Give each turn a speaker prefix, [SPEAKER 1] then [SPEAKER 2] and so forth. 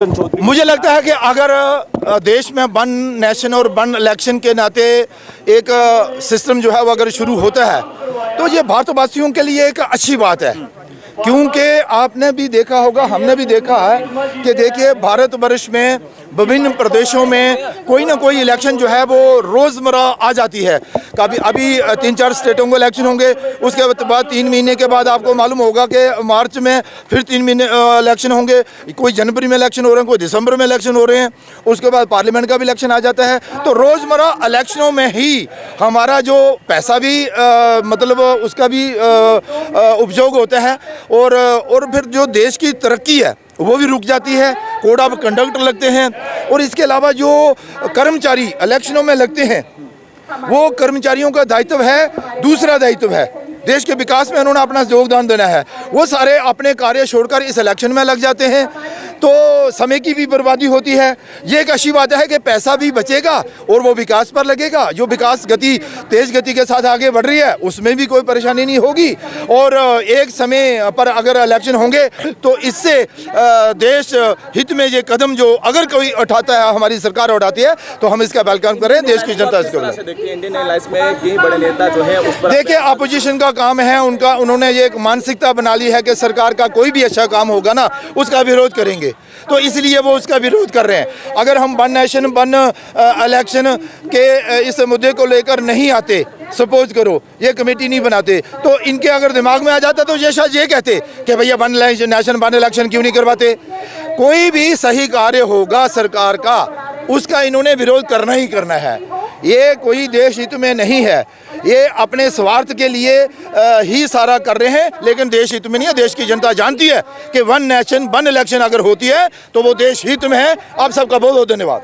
[SPEAKER 1] मुझे लगता है कि अगर देश में वन नेशन और वन इलेक्शन के नाते एक सिस्टम जो है वो अगर शुरू होता है तो ये भारतवासियों के लिए एक अच्छी बात है, क्योंकि आपने भी देखा होगा, हमने भी देखा है कि देखिए भारतवर्ष में विभिन्न प्रदेशों में कोई ना कोई इलेक्शन जो है वो रोज़मर्रा आ जाती है। कभी अभी 3-4 स्टेटों को इलेक्शन होंगे, उसके बाद 3 महीने के बाद आपको मालूम होगा कि मार्च में फिर 3 महीने इलेक्शन होंगे, कोई जनवरी में इलेक्शन हो रहे हैं, कोई दिसंबर में इलेक्शन हो रहे हैं, उसके बाद पार्लियामेंट का भी इलेक्शन आ जाता है। तो रोज़मर्रा इलेक्शनों में ही हमारा जो पैसा भी मतलब उसका भी उपयोग होता है और फिर जो देश की तरक्की है वो भी रुक जाती है, कोड ऑफ कंडक्ट लगते हैं। और इसके अलावा जो कर्मचारी इलेक्शनों में लगते हैं वो कर्मचारियों का दायित्व है, दूसरा दायित्व है देश के विकास में उन्होंने अपना योगदान देना है। वो सारे अपने कार्य छोड़कर इस इलेक्शन में लग जाते हैं तो समय की भी बर्बादी होती है। ये एक अच्छी बात है कि पैसा भी बचेगा और वो विकास पर लगेगा। जो विकास गति तेज़ गति के साथ आगे बढ़ रही है उसमें भी कोई परेशानी नहीं होगी। और एक समय पर अगर इलेक्शन होंगे तो इससे देश हित में ये कदम जो अगर कोई उठाता है, हमारी सरकार उठाती है, तो हम इसका वेलकम करें। देश की जनता इसको देखिए, अपोजिशन का काम है उनका, उन्होंने ये एक मानसिकता बना ली है कि सरकार का कोई भी अच्छा काम होगा ना उसका विरोध करेंगे, तो इसलिए वो उसका विरोध कर रहे हैं। अगर हम वन नेशन वन इलेक्शन के इस मुद्दे को लेकर नहीं आते, सपोज करो ये कमेटी नहीं बनाते, तो इनके अगर दिमाग में आ जाता तो ये शायद ये कहते कि भैया वन नेशन वन इलेक्शन क्यों नहीं करवाते। कोई भी सही कार्य होगा सरकार का उसका इन्होंने विरोध करना ही करना है। ये कोई देश हित में नहीं है, ये अपने स्वार्थ के लिए ही सारा कर रहे हैं, लेकिन देश हित में नहीं है। देश की जनता जानती है कि वन नेशन वन इलेक्शन अगर होती है तो वो देश हित में है। आप सबका बहुत बहुत धन्यवाद।